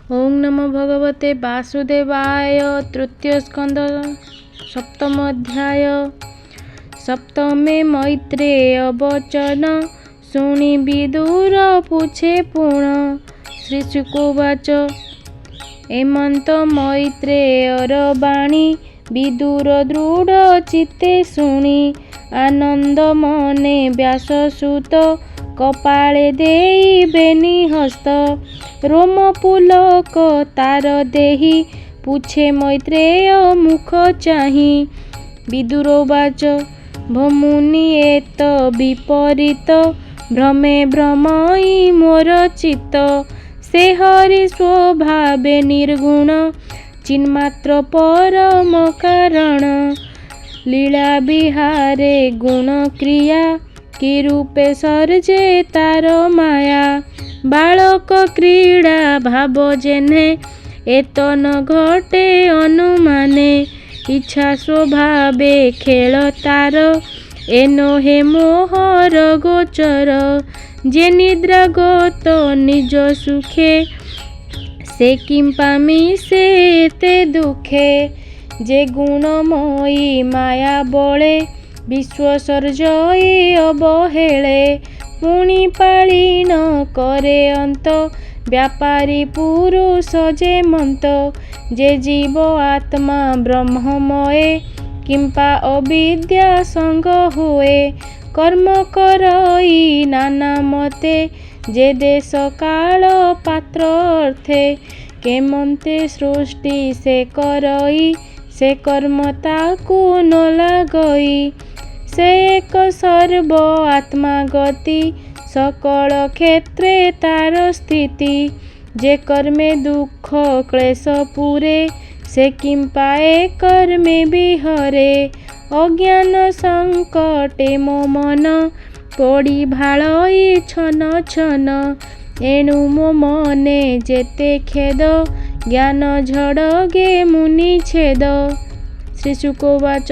ओं नमो भगवते वासुदेवाय। तृतीय स्कंद सप्तम अध्याय। सप्तमे मैत्रेय वचन शुणि विदुर पूछे पुण। श्रीशुकोवाच एमंत मैत्रेयर बाणी विदुर दृढ़ चित्ते शुणि। आनंद मने व्याससुत कपाळे देई बेनी हस्त। रोम पुलक तार देहि पूछे मैत्रेय मुख चाहि। विदुरोवाच भमुनि एत विपरीत भ्रमे भ्रमई मोर चित्त। से हरि स्वभावे निर्गुण चिन्मात्र परम कारण। लीला विहारे गुण क्रिया कि रूपे सर्जे तार माया। बालक क्रीड़ा भाव जेने एत न घटे अनुमाने। इच्छा स्वभावे खेल तार एनो हे मोहर गोचर। जे निद्रागत निज सुखे से किंपामी से एते दुखे। जे गुणमयी माया बळे विश्व सर्जई अवहेळे। पुनि पाळी न करे अंत व्यापारी पुरुष जे मंत। जे जीव आत्मा ब्रह्ममये किंपा अविद्या संग हुए। कर्म करई नाना मते जे देश काल पात्र अर्थे। केमंते सृष्टि से करई से कर्म ताकु न लागई। से एक सर्व आत्मा गति सकल क्षेत्रे तार स्थिति। जे कर्मे दुख क्लेश पुरे से किंपाए कर्मे विहरे। अज्ञान संकटे मो मन पड़ी भालई छन छन। एणु मो मने जेते खेद ज्ञान झड़गे मुनि छेद। श्रीशुकोवाच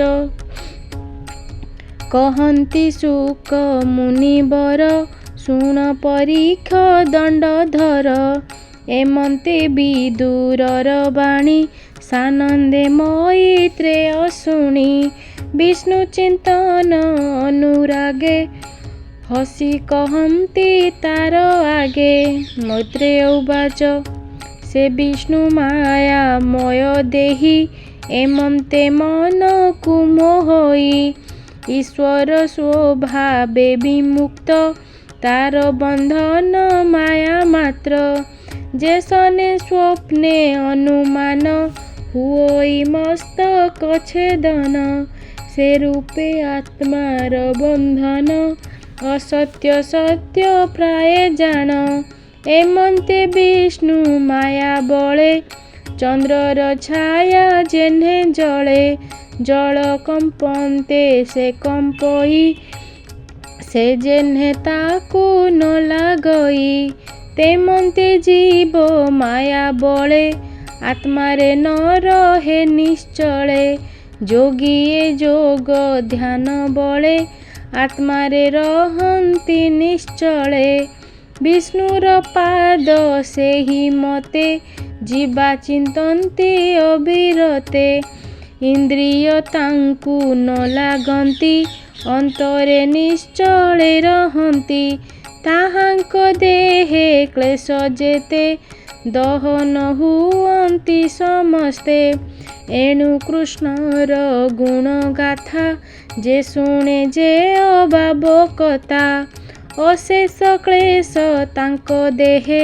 कहन्ति शुक मुनिवर शुण परीक्ष दंडधर। एमंते विदुरर बाणी सानंदे मैत्रेय शुणि। विष्णु चिंतन अनुरागे हसी कहन्ति तार आगे। मैत्रेय उवाच से विष्णु माया मय देहि एमंते मन कुमोहई। ईश्वर स्वभावे विमुक्त तार बंधन माया मात्र। जे सने स्वप्ने अनुमान हुई मस्तक छेदन। से रूपे आत्मार बंधन असत्य सत्य प्राय जान। एमंते विष्णु माया बळे चंद्रर छाया जेन्हे जळे। जल कंपन्ते से कंपई से जेन्हे ताकु न लागई। तेमंते जीव माया बळे आत्मारे न रहे निश्चले। जोगिए जोग ध्यान बळे आत्मारे रहन्ति निश्चले। विष्णुर पाद सेहि मते जीवा चिंतन्ति अविरते। इंद्रिय तांकु न लागन्ति अंतरे निश्चले रहन्ति। ताहांक देहे क्लेश जेते दहन हुअन्ति समस्ते। एणु कृष्णर गुण गाथा जे शुणे जे अभाव कथा। अशेष क्लेश तांक देहे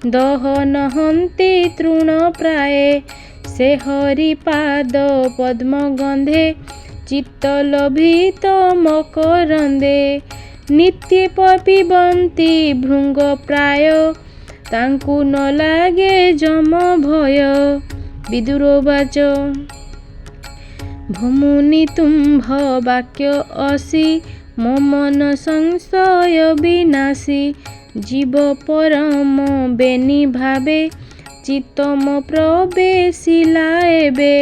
दहन हन्ति तृण प्राये। से हरिपाद पद्म गंधे चित्त लोभित मकरंदे। नित्य पिबन्ति भृंग प्राय तांकु न लागे जम भय। विदुरोवाच भमुनि तुम्भ वाक्य असि मो मन संशय विनाशी। जीव परम बेनि भावे चित्तम प्रवेशिला एबे।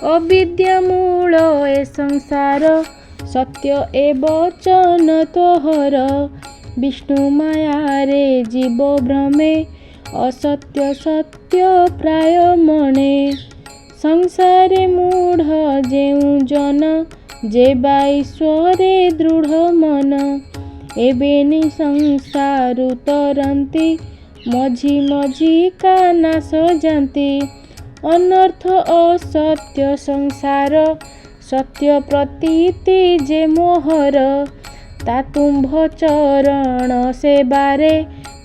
अविद्या मूल ए संसार सत्य ए वचन तोहर। विष्णु माया रे जीव भ्रमे असत्य सत्य प्राय मणे संसारे मूढ़ जेउ जन जेबा ईश्वरे दृढ़ मन एबेनी संसारु तरंती मझी मझी का नाश जाती अनर्थ असत्य संसार सत्य प्रतीति जे मोहर ता तुम्भ चरण सेबारे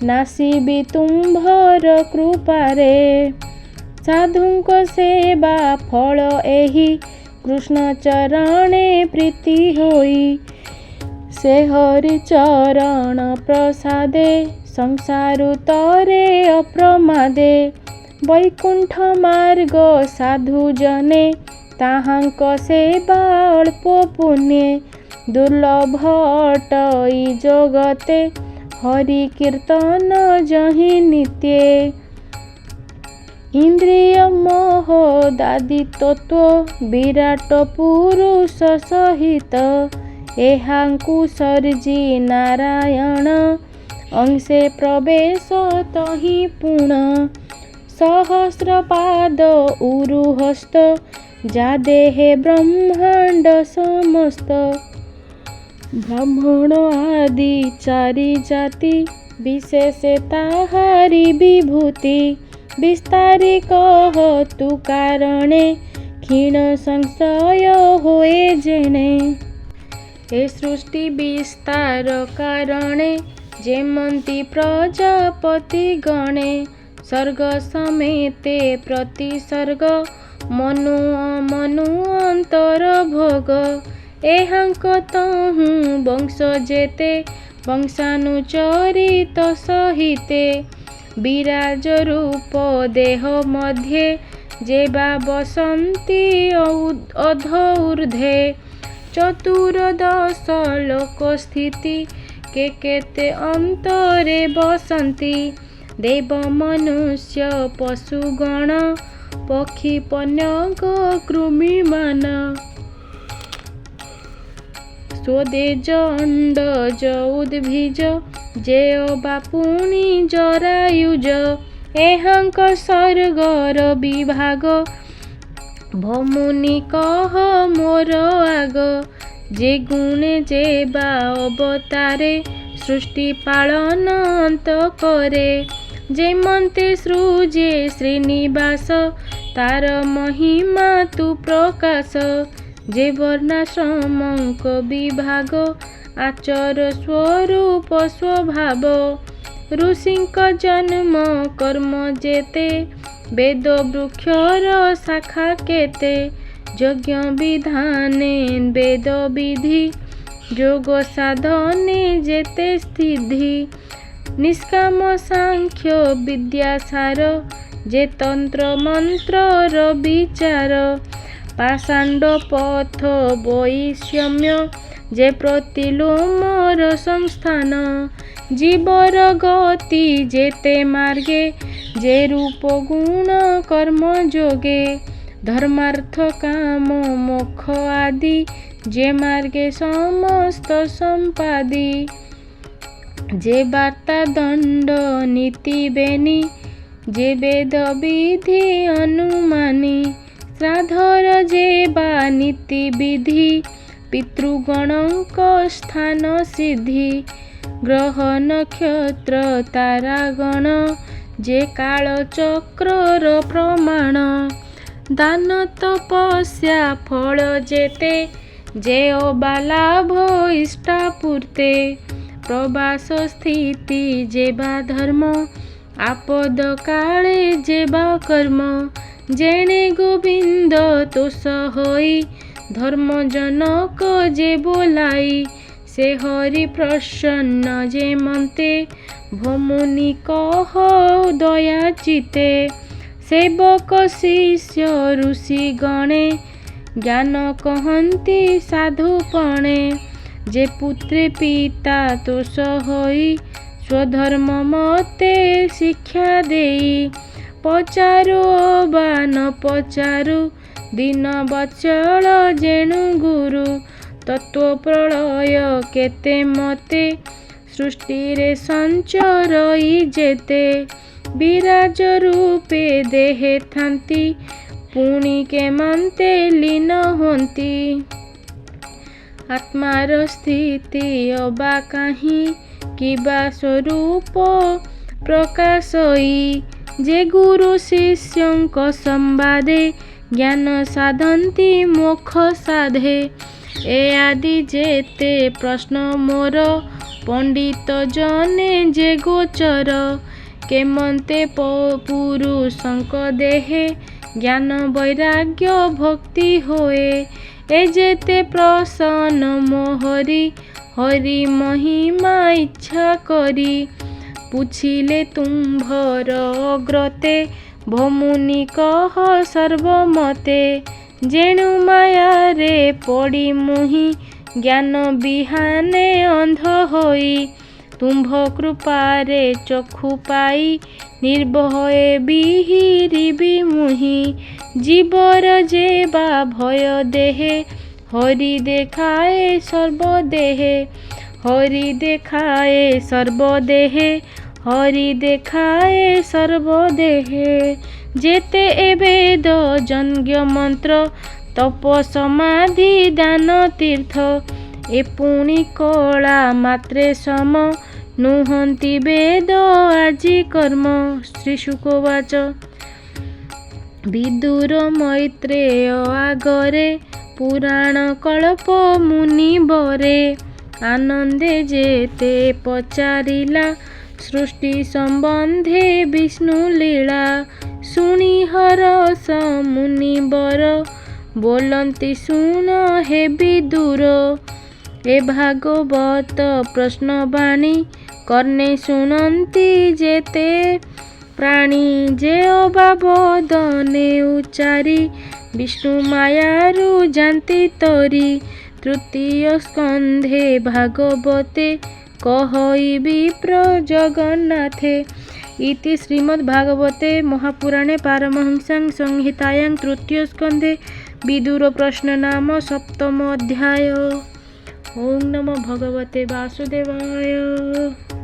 नासिबी तुम्भर कृपारे साधुंक सेवा फल एही कृष्ण चरणे प्रीति होई से हरि चरण प्रसादे संसारु तरे अप्रमादे वैकुंठ मार्ग साधु जने ताहांक सेवा अल्प पुण्ये दुर्लभ अटई जगते हरि कीर्तन जहि नित्ये इंद्रिय मोह दादी तत्व विराट पुरुष सहित एहांकु सर्जी नारायण अंशे प्रवेश तहि पुण सहस्रपाद उरुहस्त जा देहे ब्रह्मांड समस्त ब्राह्मण आदि चारि जाति विशेषे ताहारी विभूति विस्तारी कहतु कारणे क्षीण संशय होए जेणे ए सृष्टि विस्तार कारणे जेमंती प्रजापति गणे सर्ग समेते प्रतिसर्ग मनु अमनु अंतर भोग एहांक तहु वंश जेते वंशानुचरित सहिते विराज रूप देह मध्ये जेबा बसंती अध ऊर्ध्वे चतुर्दश लोक स्थिति के केते अंतरे बसंती देव मनुष्य पशुगण पक्षी पन्यग कृमिमान स्वदेज अंडज उद्भिज जेओ बापुणी जरायुज एहांक सर्गर विभाग भमुनि कह मोर आग जे गुणे जेबा अवतारे सृष्टि पालन अंत करे जेमंते सृजे श्रीनिवास तार महिमा तु प्रकाश जे वर्णाश्रमंक विभाग आचर स्वरूप स्वभाव ऋषिंक जन्म कर्म जेते वेद वृक्षर शाखा केते यज्ञ विधाने वेद विधि जोग साधने जेते स्थिति निष्काम सांख्य विद्यासार जे तंत्र मंत्र विचार पाषांड पथ वैषम्य जे प्रतिलोमर संस्थान जीवर गति जेते मार्गे जे रूप गुण कर्म जोगे धर्मार्थ काम मोक्ष आदि जे मार्गे समस्त संपादी जे वार्ता दंड नीति बेनी जे वेद विधि अनुमानी श्राद्धर जे बा नीति विधि पितृगणक स्थान सिद्धि ग्रह नक्षत्र तारागण जे काल चक्रर प्रमाण दान तपस्या फल जेते जे अबा लाभ इष्टापूर्ते प्रवास स्थिति जेबा धर्म आपद काले जेबा कर्म जेणे गोविंद तोष होई धर्म जनक जे बोलाई से हरि प्रसन्न जे मन्ते भमुनि कह दया चिते सेवक शिष्य ऋषि गणे ज्ञान कहन्ति साधुपणे जे पुत्रे पिता तोष होई स्वधर्म मते शिक्षा देई पचारो बा न पचारु दीन बचल जेणु गुरु तत्व प्रलय केते मते सृष्टि रे संचरई जेते ବିରାଜ ରୂପେ ଦେହେ ଥାନ୍ତି ପୁଣି କେମନ୍ତେ ଲୀନ ହୁଅନ୍ତି। ଆତ୍ମାର ସ୍ଥିତି ଅବା କାହିଁ କିବା ସ୍ୱରୂପ ପ୍ରକାଶଇ। ଯେ ଗୁରୁ ଶିଷ୍ୟଙ୍କ ସମ୍ବାଦେ ଜ୍ଞାନ ସାଧନ୍ତି ମୋକ୍ଷ ସାଧେ। ଏ ଆଦି ଯେତେ ପ୍ରଶ୍ନ ମୋର ପଣ୍ଡିତ ଜନେ ଯେ ଗୋଚର। କେମନ୍ତେ ପୁରୁଷଙ୍କ ଦେହେ ଜ୍ଞାନ ବୈରାଗ୍ୟ ଭକ୍ତି ହୋଏ। ଏ ଯେତେ ପ୍ରସନ୍ନ ମୋହରି ହରି ମହିମା ଇଚ୍ଛା କରି। ପୁଛିଲେ ତୁମ୍ଭର ଅଗ୍ରତେ ଭମୁନି କହ ସର୍ବମତେ। ଯେଣୁ ମାୟାରେ ପଡ଼ି ମୁହିଁ ଜ୍ଞାନ ବିହାନେ ଅନ୍ଧ ହୋଇ। ତୁମ୍ଭ କୃପାରେ ଚକ୍ଷୁ ପାଇ ନିର୍ଭଏ ବିହିରିବି ମୁହିଁ। ଜୀବର ଯେ ବା ଭୟ ଦେହେ ହରି ଦେଖାଏ ସର୍ବଦେହେ। ହରି ଦେଖାଏ ସର୍ବଦେହେ ହରି ଦେଖାଏ ସର୍ବଦେହେ। ଯେତେ ଏ ବେଦ ଯଜ୍ଞ ମନ୍ତ୍ର ତପ ସମାଧି ଦାନ ତୀର୍ଥ। ଏ ପୁଣି କଳା ମାତ୍ରେ ସମ ନୁହନ୍ତି ବେଦ ଆଜି କର୍ମ। ଶ୍ରୀ ଶୁକବାଚ। ବିଦୁର ମୈତ୍ରେୟ ଆଗରେ ପୁରାଣ କଳ୍ପ ମୁନିବରେ। ଆନନ୍ଦେ ଯେତେ ପଚାରିଲା ସୃଷ୍ଟି ସମ୍ବନ୍ଧେ ବିଷ୍ଣୁ ଲୀଳା। ଶୁଣି ହରଷ ମୁନିବର ବୋଲନ୍ତି ଶୁଣ ହେ ବିଦୁର। ଏ ଭାଗବତ ପ୍ରଶ୍ନବାଣୀ କର୍ଣ୍ଣେ ଶୁଣନ୍ତି ଯେତେ ପ୍ରାଣୀ। ଯେ ଅବା ବଦନେ ଉଚାରି ବିଷ୍ଣୁ ମାୟାରୁ ଯାନ୍ତି ତରି। ତୃତୀୟ ସ୍କନ୍ଧେ ଭାଗବତେ कहई प्रजगन्नाथे। इति श्रीमद्भागवते महापुराणे पारमहंस्यां संहितायां तृतीय स्कन्धे विदुर प्रश्न नाम सप्तम अध्याय। ओं नमो भगवते वासुदेवाय।